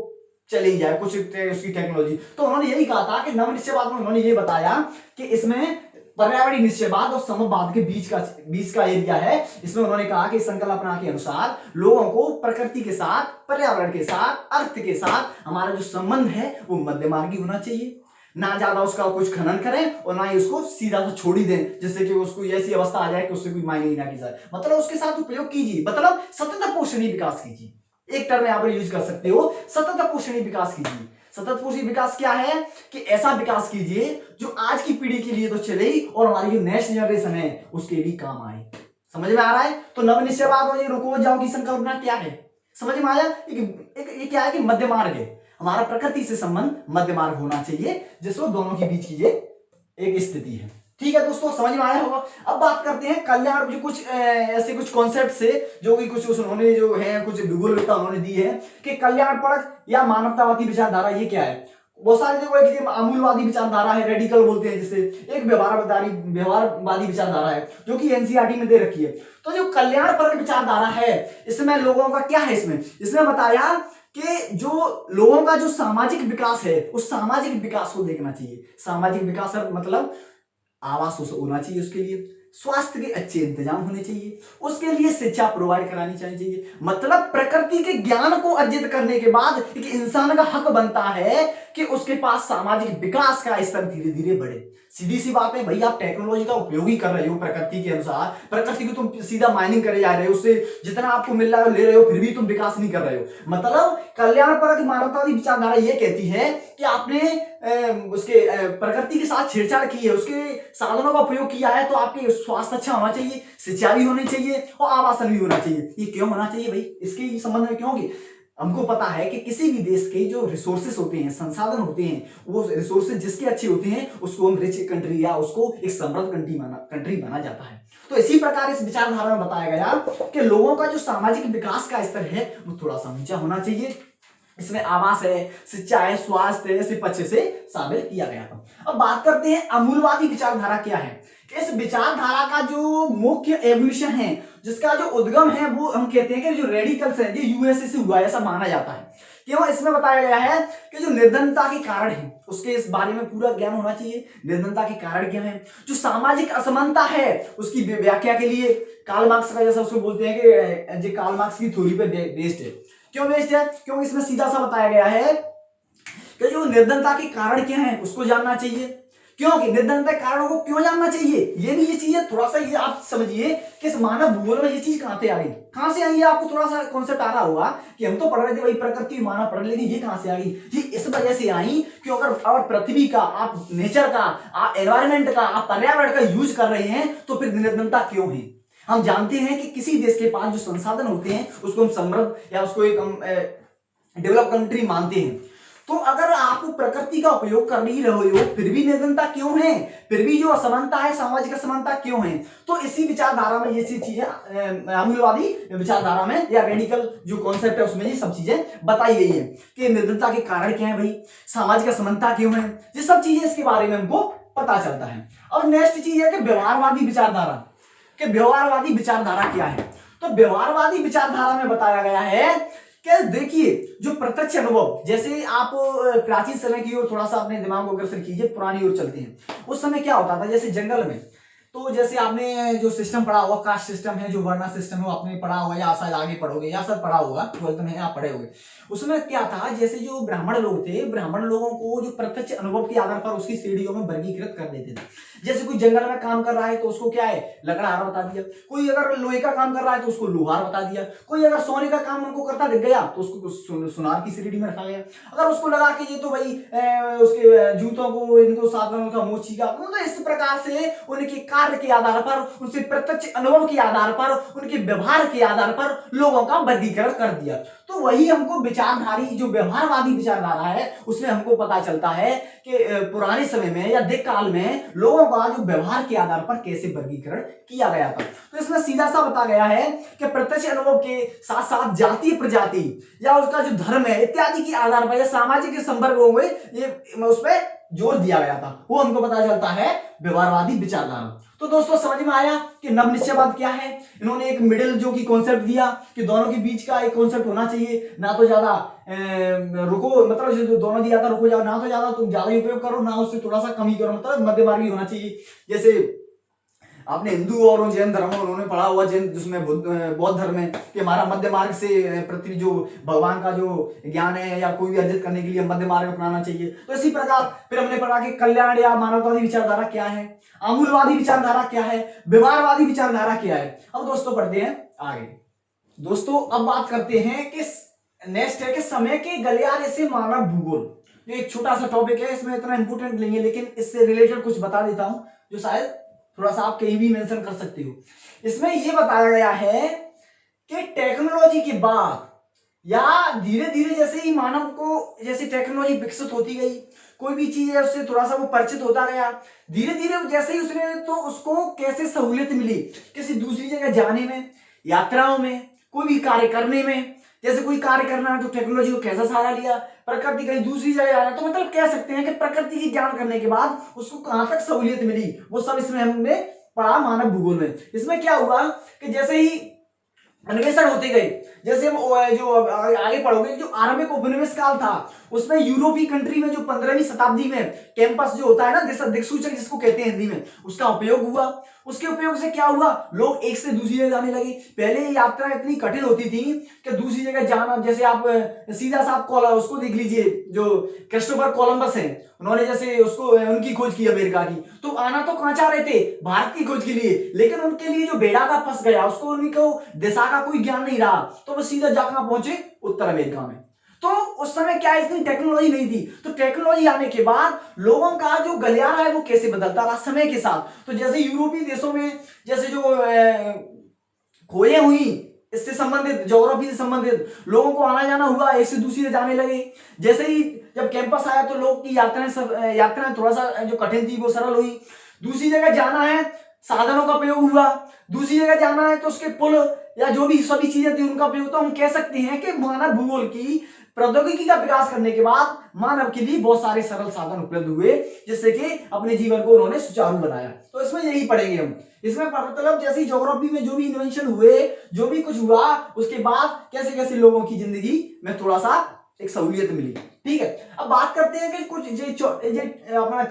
A: चली जाए कुछ उसकी टेक्नोलॉजी। तो उन्होंने यही कहा था कि नव निश्चयवाद में उन्होंने ये बताया कि इसमें पर्यावरणीय निश्चयवाद और समवाद के बीच का एरिया है। इसमें उन्होंने कहा कि संकल्पना के अनुसार लोगों को प्रकृति के साथ, पर्यावरण के साथ, अर्थ के साथ हमारा जो संबंध है वो मध्यमार्गी होना चाहिए। ना ज्यादा उसका कुछ खनन करें और ना ही उसको सीधा तो छोड़ ही दें जिससे कि उसको ऐसी अवस्था आ जाए कि उससे कोई मायने ही ना की जाए। मतलब उसके साथ उपयोग कीजिए, मतलब सतत पोषणीय विकास कीजिए। एक टर्म यहाँ पर यूज कर सकते हो, सतत पोषणीय विकास कीजिए। सतत पोषणीय विकास क्या है? कि ऐसा विकास कीजिए जो आज की पीढ़ी के लिए तो चले ही और हमारी जो नेक्स्ट जनरेशन है उसके भी काम आए। समझ में आ रहा है? तो नव निश्चयवाद और ये रुको जाओ की संकल्पना क्या है? समझ में आया? एक क्या है कि मध्य मार्ग है, हमारा प्रकृति से संबंध मध्य मार्ग होना चाहिए जिसको दोनों के बीच की एक स्थिति है। ठीक है दोस्तों, समझ में आया होगा। अब बात करते हैं कल्याण, जो कुछ ऐसे कुछ कॉन्सेप्ट से जो कि कुछ उन्होंने जो है कुछ भूगोलविदता उन्होंने दी है कि कल्याणपरक या मानवतावादी विचारधारा ये क्या है। बहुत सारे देखो, एक अमूलवादी विचारधारा है, रेडिकल बोलते हैं जिसे, एक व्यवहारवादी विचारधारा है जो कि एनसीईआरटी में दे रखी है। तो जो कल्याणपरक विचारधारा है इसमें लोगों का क्या है, इसमें बताया कि जो लोगों का जो सामाजिक विकास है उस सामाजिक विकास को देखना चाहिए। सामाजिक विकास मतलब आवास होना चाहिए, उसके लिए स्वास्थ्य के अच्छे इंतजाम होने चाहिए, उसके लिए शिक्षा प्रोवाइड करानी चाहिए। मतलब प्रकृति के ज्ञान को अर्जित करने के बाद एक इंसान का हक बनता है कि उसके पास सामाजिक विकास का स्तर धीरे धीरे बढ़े। सीधी सी बात है भाई, आप टेक्नोलॉजी का उपयोग ही कर रहे हो प्रकृति के अनुसार, प्रकृति को तुम सीधा माइनिंग करे जा रहे हो, उससे जितना आपको मिल रहा है ले रहे हो, फिर भी तुम विकास नहीं कर रहे हो। मतलब कल्याणपरक मानवतावादी विचारधारा ये कहती है कि आपने उसके प्रकृति के साथ छेड़छाड़ की है, उसके साधनों का उपयोग किया है, तो आपके स्वास्थ्य अच्छा होना चाहिए, सिंचाई भी होनी चाहिए और आवासन भी होना चाहिए। ये क्यों होना चाहिए भाई, इसके संबंध में क्यों? हमको पता है कि किसी भी देश के जो रिसोर्सेस होते हैं, संसाधन होते हैं, वो रिसोर्सेस जिसके अच्छे होते हैं उसको हम रिच कंट्री या उसको एक समृद्ध कंट्री माना जाता है। तो इसी प्रकार इस विचारधारा में बताया गया कि लोगों का जो सामाजिक विकास का स्तर है वो थोड़ा सा ऊंचा होना चाहिए। इसमें आवास है, शिक्षा है, स्वास्थ्य है, ऐसे पक्ष से शामिल किया गया था। अब बात करते हैं अमूलवादी विचारधारा क्या है। इस विचारधारा का जो मुख्य एवोल्यूशन है, जिसका जो उद्गम है, वो हम कहते हैं कि जो रेडिकल्स है ये यूएसए से हुआ है, ऐसा माना जाता है। क्यों? इसमें बताया गया है कि जो निर्धनता के कारण है उसके इस बारे में पूरा ज्ञान होना चाहिए। निर्धनता के कारण क्या है, जो सामाजिक असमानता है उसकी व्याख्या के लिए कार्ल मार्क्स का, जैसा उसको बोलते हैं कि जो कार्ल मार्क्स की थ्योरी पे बेस्ड है। क्यों बेस्ड है? क्योंकि इसमें सीधा सा बताया गया है कि जो निर्धनता के कारण क्या है उसको जानना चाहिए। क्योंकि निर्धनता के कारणों को क्यों जानना चाहिए, ये भी ये चीज है, थोड़ा सा ये आप समझिए कि इस मानव भूगोल में ये चीज कहां से आ गई, कहां से आई है। आपको थोड़ा सा कॉन्सेप्ट आ रहा होगा कि हम तो पढ़ रहे थे वही प्रकृति मानव पढ़, लेकिन ये कहां से आ गई? ये इस वजह से आई कि अगर पृथ्वी का, आप नेचर का, आप एनवायरमेंट का, आप पर्यावरण का यूज कर रहे हैं तो फिर निर्धनता क्यों है। हम जानते हैं कि किसी देश के पास जो संसाधन होते हैं उसको हम समृद्ध या उसको एक हम डेवलप कंट्री मानते हैं। तो अगर आप प्रकृति का उपयोग कर नहीं रहे हो फिर भी निर्धनता क्यों है, फिर भी जो असमानता है, सामाजिक असमानता क्यों है? तो इसी विचारधारा में ये चीजें अमूलवादी विचारधारा में या रेडिकल जो कॉन्सेप्ट है उसमें ये सब चीजें बताई गई है कि निर्धनता के कारण क्या है भाई, सामाजिक असमानता क्यों है, ये सब चीजें इसके बारे में हमको पता चलता है। अब नेक्स्ट चीज है कि व्यवहारवादी विचारधारा, कि व्यवहारवादी विचारधारा क्या है। तो व्यवहारवादी विचारधारा में बताया गया है कि देखिए जो प्रत्यक्ष अनुभव, जैसे आप प्राचीन समय की ओर थोड़ा सा अपने दिमाग को अग्रसर कीजिए, पुरानी ओर चलते हैं। उस समय क्या होता था, जैसे जंगल में, तो जैसे आपने जो सिस्टम पढ़ा होगा, कास्ट सिस्टम है, जो वर्णा सिस्टम है, वो आपने पढ़ा होगा या शायद आगे पढ़ोगे या शायद पढ़ा होगा, 12th में आप पढ़े होंगे। उसमें क्या था, जैसे जो ब्राह्मण लोग थे, ब्राह्मण लोगों को जो प्रत्यक्ष अनुभव के आधार पर उसकी श्रेणियों में वर्गीकृत कर देते थे। जैसे कोई जंगल में काम कर रहा है तो उसको क्या है, लकड़हारा बता दिया। कोई अगर लोहे का काम कर रहा है तो उसको लोहार बता दिया। कोई अगर सोने का काम उनको करता दिख गया तो उसको सुनार की श्रेणी में रखा गया। अगर उसको लगा कि ये तो भाई उसके जूतों को, इनको साधनों का मोची का, तो इस प्रकार से उनके कार्य के आधार पर, उनसे प्रत्यक्ष अनुभव के आधार पर, उनके व्यवहार के आधार पर लोगों का वर्गीकरण कर दिया। तो वही हमको विचारधारी जो व्यवहारवादी विचारधारा है उसमें हमको पता चलता है कि पुराने समय में या दिक काल में लोगों का जो व्यवहार के आधार पर कैसे वर्गीकरण किया गया था। तो इसमें सीधा सा बताया गया है कि प्रत्यक्ष अनुभव के साथ साथ जाति, प्रजाति या उसका जो धर्म है इत्यादि के आधार पर या सामाजिक संपर्कों में ये उस पर जोर दिया गया था, वो हमको पता चलता है व्यवहारवादी विचारधारा। तो दोस्तों समझ में आया कि नवनिश्चयवाद क्या है। इन्होंने एक मिडिल जो की कॉन्सेप्ट दिया कि दोनों के बीच का एक कॉन्सेप्ट होना चाहिए, ना तो ज्यादा रुको, मतलब जो दोनों दिया था, रुको जाओ, ना तो ज्यादा तुम ज्यादा उपयोग करो, ना उससे थोड़ा सा कम ही करो, मतलब मध्य मार्गी होना चाहिए। जैसे आपने हिंदू और जैन धर्म उन्होंने पढ़ा हुआ, जैन जिसमें बौद्ध धर्म है कि हमारा मध्य मार्ग से पृथ्वी जो भगवान का जो ज्ञान है या कोई भी अर्जित करने के लिए मध्य मार्ग अपनाना चाहिए। तो इसी प्रकार फिर हमने पढ़ा कि कल्याण या मानवतावादी विचारधारा क्या है, आमूलवादी विचारधारा क्या है, व्यवहारवादी विचारधारा क्या है। अब दोस्तों पढ़ते हैं आगे। दोस्तों अब बात करते हैं कि नेक्स्ट है कि समय के गलियारे से मानव भूगोल। ये एक छोटा सा टॉपिक है, इसमें इतना इंपोर्टेंट नहीं है, लेकिन इससे रिलेटेड कुछ बता देता हूं जो शायद थोड़ा सा आप कहीं भी मेंशन कर सकते हो। इसमें यह बताया गया है कि टेक्नोलॉजी के बाद या धीरे धीरे जैसे ही मानव को, जैसे टेक्नोलॉजी विकसित होती गई, कोई भी चीज है उससे थोड़ा सा वो परिचित होता गया, धीरे धीरे जैसे ही उसने, तो उसको कैसे सहूलियत मिली किसी दूसरी जगह जाने में, यात्राओं में, कोई भी कार्य करने में। जैसे कोई कार्य करना है तो टेक्नोलॉजी को कैसा सहारा लिया, प्रकृति कहीं दूसरी जगह जाना, तो मतलब कह सकते हैं कि प्रकृति की ज्ञान करने के बाद उसको कहां तक सहूलियत मिली, वो सब इसमें हमने पढ़ा मानव भूगोल में। इसमें क्या हुआ कि जैसे ही अन्वेषण होते गए। जैसे हम जो आगे पढ़ोगे, जो आरंभिक उपनिवेश काल था उसमें यूरोपीय कंट्री में जो 15वीं शताब्दी में कैंपस जो होता है ना, दिक्सूचक जिसको कहते हैं हिंदी में, उसका उपयोग हुआ। उसके उपयोग से क्या हुआ, लोग एक से दूसरी जगह जाने लगे। पहले ये यात्रा इतनी कठिन होती थी कि दूसरी जगह जाना, जैसे आप सीधा सा आप उसको देख लीजिए, जो क्रिस्टोफर कोलंबस है, उन्होंने जैसे उसको उनकी खोज की अमेरिका की, तो आना तो कहां चाह रहे थे, भारत की खोज के लिए, लेकिन उनके लिए जो बेड़ा का फंस गया, उसको उनको दिशा का कोई ज्ञान नहीं रहा, तो वो सीधा जाकर पहुंचे उत्तर अमेरिका में। तो उस समय क्या इतनी टेक्नोलॉजी नहीं थी, तो टेक्नोलॉजी आने के बाद लोगों का जो गलियारा है वो कैसे बदलता रहा समय के साथ। तो जैसे यूरोपीय देशों में जैसे जो खोजें हुई, इससे संबंधित, ज्योग्राफी से संबंधित लोगों को आना जाना हुआ, एक से दूसरी जाने लगे। जैसे ही जब कैंपस आया तो लोग की यात्राएं थोड़ा सा जो कठिन थी वो सरल हुई। दूसरी जगह जाना है, साधनों का प्रयोग हुआ। दूसरी जगह जाना है तो उसके पुल या जो भी सभी चीजें थी उनका प्रयोग। तो हम कह सकते हैं कि मानव भूगोल की प्रौद्योगिकी का विकास करने के बाद मानव के लिए बहुत सारे सरल साधन उपलब्ध हुए, जिससे कि अपने जीवन को उन्होंने सुचारू बनाया। तो इसमें यही पढ़ेंगे हम। इसमें मतलब जैसे ज्योग्राफी में जो भी इन्वेंशन हुए, जो भी कुछ हुआ, उसके बाद कैसे कैसे लोगों की जिंदगी में थोड़ा सा एक सहूलियत मिली। ठीक है, अब बात करते हैं कि कुछ अपना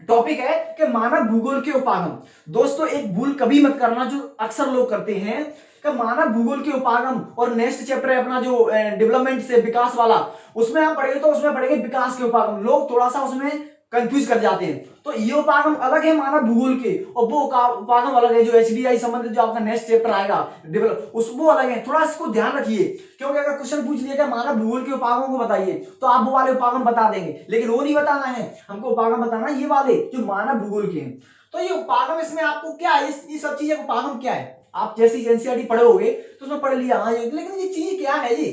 A: टॉपिक है कि मानव भूगोल के उपागम। दोस्तों एक भूल कभी मत करना जो अक्सर लोग करते हैं कि मानव भूगोल के उपागम, और नेक्स्ट चैप्टर है अपना जो डेवलपमेंट से विकास वाला, उसमें आप पढ़ेंगे तो उसमें पढ़ेंगे विकास के उपागम। लोग थोड़ा सा उसमें कंफ्यूज कर जाते हैं। तो ये उपागम अलग है मानव भूगोल के, और वो उपागम अलग है जो एचडीआई संबंधित जो आपका नेक्स्ट चैप्टर आएगा डेवलप, उस वो अलग है। थोड़ा इसको ध्यान रखिए, क्योंकि अगर क्वेश्चन पूछ लिया मानव भूगोल के उपागमों को बताइए तो आप वो वाले उपागम बता देंगे, लेकिन वो नहीं बताना है हमको। उपागम बताना ये वाले जो मानव भूगोल के हैं। तो ये उपागम, इसमें आपको क्या है, ये सब चीजें उपागम क्या है, आप जैसे एनसीईआरटी पढ़ोगे तो उसमें पढ़ लिया, हाँ, लेकिन ये चीज क्या है, ये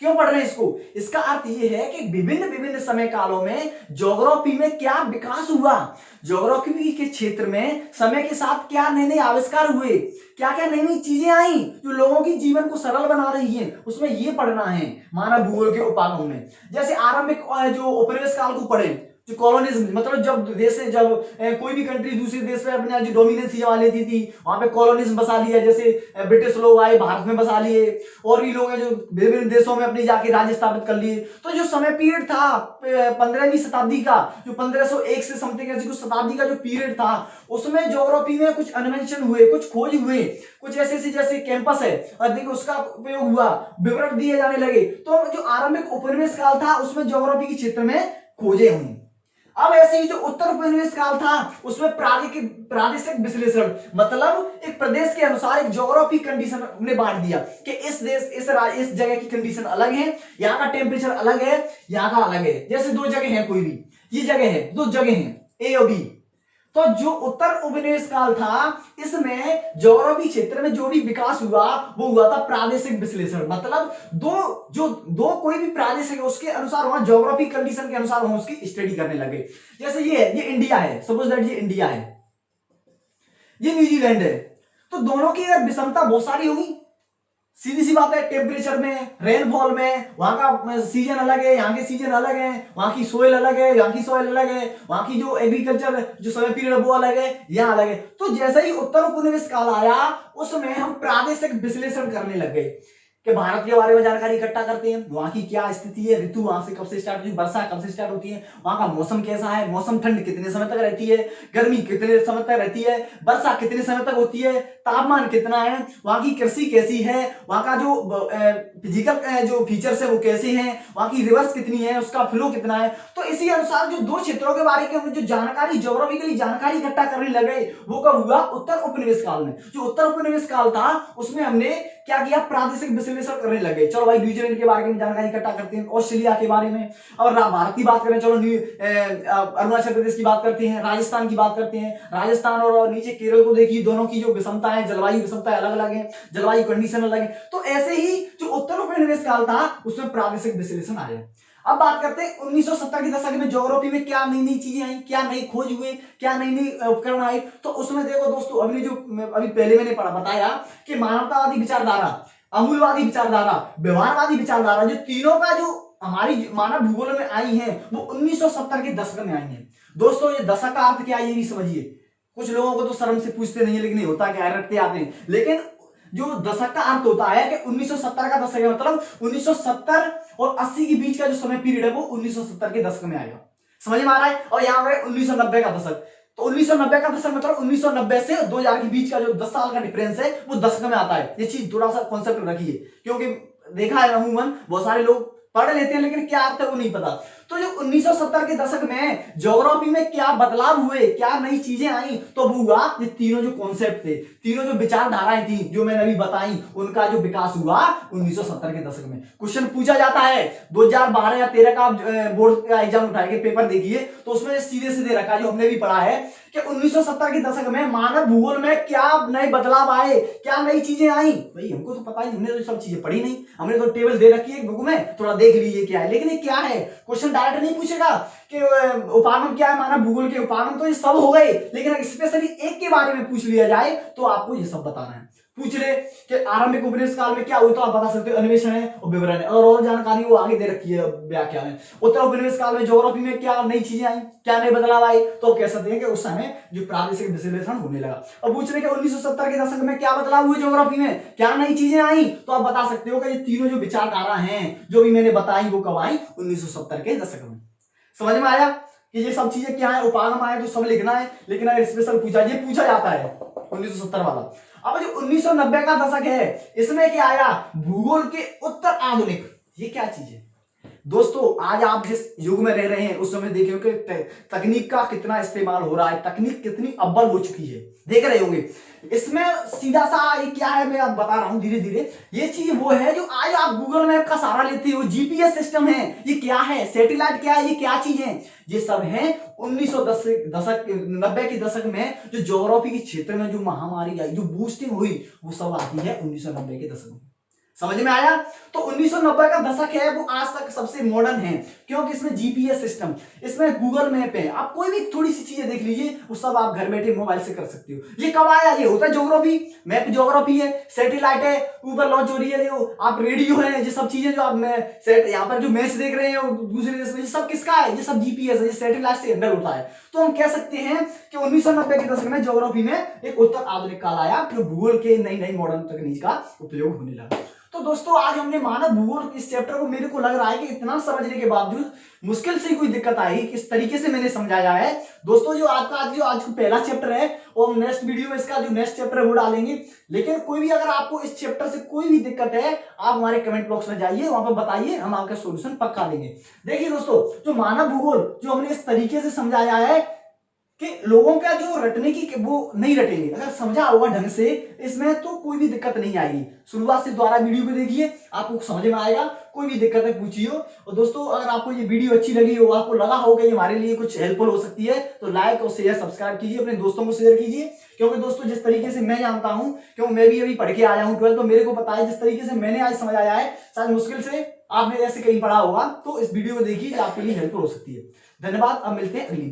A: क्यों पढ़ रहे हैं इसको। इसका अर्थ ये है कि विभिन्न विभिन्न समय कालों में ज्योग्राफी में क्या विकास हुआ, ज्योग्राफी के क्षेत्र में समय के साथ क्या नए नए आविष्कार हुए, क्या क्या नई नई चीजें आई जो लोगों की जीवन को सरल बना रही हैं, उसमें ये पढ़ना है मानव भूगोल के उपागम में। जैसे आरंभिक जो उपनिवेश काल को पढ़े, जो कॉलोनिज्म, मतलब जब देश से जब कोई भी कंट्री दूसरे देश पे अपने जो डोमिनेंस जमा लेती थी, वहां पे कॉलोनिज्म बसा लिया। जैसे ब्रिटिश लोग आए भारत में बसा लिए, और भी लोग हैं जो विभिन्न देशों में अपनी जाके राज्य स्थापित कर लिए। तो जो समय पीरियड था 15वीं शताब्दी का, जो 1501 से समथिंग ऐसी कुछ शताब्दी का जो पीरियड था, उसमें ज्योग्राफी में कुछ इन्वेंशन हुए, कुछ खोज हुए, कुछ ऐसे ऐसे जैसे कैंपस है और देखिए उसका उपयोग हुआ, विवरण दिए जाने लगे। तो जो आरंभिक उपनिवेश काल था उसमें ज्योग्राफी के क्षेत्र में खोजें हुई। अब ऐसे ही जो उत्तर उपनिवेश काल था उसमें प्रादेशिक विश्लेषण, मतलब एक प्रदेश के अनुसार एक ज्योग्राफी कंडीशन ने बांट दिया कि इस देश इस जगह की कंडीशन अलग है, यहाँ का टेम्परेचर अलग है, यहाँ का अलग है। जैसे दो जगह है, कोई भी ये जगह है, दो जगह है ए और बी। तो जो उत्तर उपनिवेश काल था इसमें ज्योग्राफी क्षेत्र में जो भी विकास हुआ वो हुआ था प्रादेशिक विश्लेषण, मतलब दो कोई भी प्रादेशिक है उसके अनुसार वहां ज्योग्राफी कंडीशन के अनुसार वहां उसकी स्टडी करने लगे। जैसे ये इंडिया है, सपोज दैट ये इंडिया है, ये न्यूजीलैंड है। तो दोनों की अगर विषमता बहुत सारी होगी, सीधी सी बात है, टेम्परेचर में, रेनफॉल में, वहां का सीजन अलग है, यहाँ के सीजन अलग है, वहां की सोयल अलग है, यहाँ की सोयल अलग है, वहां की जो एग्रीकल्चर जो समय पीरियड वो अलग है, यहाँ अलग है। तो जैसे ही उत्तर उपनिवेश काल आया उसमें हम प्रादेशिक विश्लेषण करने लग गए कि भारत के बारे में जानकारी इकट्ठा करते हैं, वहां की क्या स्थिति है, ऋतु वहां से कब से स्टार्ट होती है, वर्षा कब से स्टार्ट होती है, वहां का मौसम कैसा है, मौसम ठंड कितने समय तक रहती है, गर्मी कितने समय तक रहती है, वर्षा कितने समय तक होती है, तापमान कितना है, वहां की कृषि कैसी है, वहां का जो फिजिकल जो फीचर्स है वो कैसे हैं, वहां की रिवर्स कितनी है, उसका फ्लो कितना है। तो इसी अनुसार जो दो क्षेत्रों के बारे में जो जानकारी, ज्योग्राफिकली जानकारी इकट्ठा करने लगे वो कब हुआ, उत्तर उपनिवेश काल में। जो उत्तर उपनिवेश काल था उसमें हमने क्या किया, प्रादेशिक विश्लेषण करने लगे। चलो भाई न्यूजीलैंड के बारे में जानकारी इकट्ठा करते हैं, ऑस्ट्रेलिया के बारे में, और भारत की बात करें, चलो अरुणाचल प्रदेश की बात करते हैं, राजस्थान की बात करते हैं, राजस्थान और नीचे केरल को देखिए, दोनों की जो विषमता है, जलवायु विषमता अलग अलग है, जलवायु कंडीशन अलग है। तो ऐसे ही जो उत्तर उपनिवेश काल था उसमें प्रादेशिक विश्लेषण आया। अब बात करते हैं 1970 के दशक में ज्योग्राफी में क्या नई नई चीजें आई, क्या नई खोज हुए, क्या नई नई उपकरण आए। तो उसमें देखो दोस्तों, अभी पहले मैंने पढ़ा बताया कि मानवतावादी विचारधारा, अमूलवादी विचारधारा, व्यवहारवादी विचारधारा, जो तीनों का जो हमारी मानव भूगोल में आई है वो 1970 के दशक में आई है। दोस्तों ये दशक का अर्थ क्या है ये भी समझिए। कुछ लोगों को तो शर्म से पूछते नहीं है, लेकिन होता क्या है, रटते आते हैं। लेकिन जो दशक का अर्थ होता है कि 1970 का दशक है, मतलब 1970 और 80 के बीच का जो समय पीरियड है वो 1970 के दशक में आएगा। समझ में आ रहा है। और यहाँ पे 1990 का दशक, तो 1990 का दशक मतलब 1990 से 2000 के बीच का जो 10 साल का डिफरेंस है वो दशक में आता है। ये चीज थोड़ा सा कॉन्सेप्ट रखिए, क्योंकि देखा है अमूमन बहुत सारे लोग पढ़ लेते हैं लेकिन क्या अर्थ है वो नहीं पता। तो जो 1970 के दशक में ज्योग्राफी में क्या बदलाव हुए, क्या नई चीजें आई, तो वो हुआ ये तीनों जो कॉन्सेप्ट थे, तीनों जो विचारधाराएं थी जो मैंने अभी बताई, उनका जो विकास हुआ 1970 के दशक में। क्वेश्चन पूछा जाता है 2012 या 13 का बोर्ड का एग्जाम उठाएंगे, पेपर देखिए, तो उसमें सीधे सीधे रखा जो हमने भी पढ़ा है कि 1970 के दशक में मानव भूगोल में क्या नए बदलाव आए, क्या नई चीजें आई। भाई हमको तो पता ही, हमने तो सब चीजें पढ़ी नहीं, हमने तो टेबल दे रखी है बुक में, थोड़ा देख लीजिए क्या है, लेकिन ये क्या है। क्वेश्चन डायरेक्ट नहीं पूछेगा कि उपागम क्या है, मानव भूगोल के उपागम तो ये सब हो गए, लेकिन अगर स्पेशली एक के बारे में पूछ लिया जाए तो आपको ये सब बताना है। पूछ ले कि आरंभिक उपनिवेश काल में क्या हुआ, तो आप बता सकते हो अन्वेषण है और विवरण है, और जानकारी वो आगे दे रखी है व्याख्या में। उत्तर उपनिवेश काल में ज्योग्राफी में क्या नई चीजें आई, क्या नए बदलाव आए, तो कह सकते हैं कि उस समय जो प्रादेशिक विश्लेषण होने लगा। और पूछ रहे कि 1970 के दशक में क्या बदलाव हुए ज्योग्राफी में, क्या नई चीजें आई, तो आप बता सकते हो कि ये तीनों जो विचारधारा हैं जो भी मैंने बताई वो कब आई, 1970 के दशक में। समझ में आया कि ये सब चीजें क्या है, उपागम आए तो सब लिखना है, लेकिन अगर स्पेशल पूछा, ये पूछा जाता है 1970 वाला। अब जो 1990 का दशक है इसमें क्या आया, भूगोल के उत्तर आधुनिक। ये क्या चीज है दोस्तों, आज आप जिस युग में रह रहे हैं उस समय देखिए कि तकनीक का कितना इस्तेमाल हो रहा है, तकनीक कितनी अव्वल हो चुकी है, देख रहे होंगे। इसमें सीधा सा ये क्या है मैं आप बता रहा हूं धीरे धीरे। ये चीज वो है जो आज आप गूगल मैप का सहारा लेते हो, जीपीएस सिस्टम है, ये क्या है, सैटेलाइट क्या है, ये क्या चीज है, ये सब है 1990 के दशक में जो ज्योग्राफी के क्षेत्र में जो महामारी आई, जो बूस्टिंग हुई, वो सब आती है 1990 के दशक में। समझ में आया। तो 1990 का दशक है वो आज तक सबसे मॉडर्न है, क्योंकि इसमें जीपीएस सिस्टम, इसमें गूगल मैप है, आप कोई भी थोड़ी सी चीजें देख लीजिए वो सब आप घर बैठे मोबाइल से कर सकते हो। ये कब आया, ये होता है ज्योग्राफी, मैप ज्योग्राफी है, सैटेलाइट है, ऊपर लॉन्च हो रही है, जो आप रेडियो है, ये सब चीजें जो आप यहाँ पर जो मैच देख रहे हैं दूसरे देश में, ये सब किसका है, ये सब जीपीएस है, ये सैटेलाइट से हैंडल होता है। तो हम कह सकते हैं कि 1990 के दशक में ज्योग्राफी में एक उत्तर आधुनिक काल आया, जो भूगोल के नई नई मॉडर्न तकनीक का उपयोग होने लगा। तो दोस्तों आज हमने मानव भूगोल इस चैप्टर को, मेरे को लग रहा है कि इतना समझने के बावजूद मुश्किल से कोई दिक्कत आई, किस तरीके से मैंने समझाया है। दोस्तों जो आज का पहला चैप्टर है और नेक्स्ट वीडियो में इसका जो नेक्स्ट चैप्टर है वो डालेंगे। लेकिन कोई भी अगर आपको इस चैप्टर से कोई भी दिक्कत है, आप हमारे कमेंट बॉक्स में जाइए, वहां पर बताइए, हम आपका सोल्यूशन पक्का देंगे। देखिए दोस्तों, जो मानव भूगोल जो हमने इस तरीके से समझाया है कि लोगों का जो रटने की वो नहीं रटेंगे, अगर समझा होगा ढंग से इसमें तो कोई भी दिक्कत नहीं आएगी। शुरुआत से द्वारा वीडियो को देखिए, आपको समझ में आएगा, कोई भी दिक्कत है पूछिए। और दोस्तों अगर आपको ये वीडियो अच्छी लगी हो, आपको लगा हो कि हमारे लिए कुछ हेल्पफुल हो सकती है, तो लाइक और शेयर सब्सक्राइब कीजिए, अपने दोस्तों को शेयर कीजिए। क्योंकि दोस्तों जिस तरीके से मैं जानता हूं, क्योंकि मैं भी अभी पढ़ के आया हूं 12, तो मेरे को पता है जिस तरीके से मैंने आज समझाया है, शायद मुश्किल से आपने ऐसे कहीं पढ़ा होगा, तो इस वीडियो को देखिए, आपके लिए हेल्पफुल हो सकती है। धन्यवाद, अब मिलते हैं अगली वीडियो।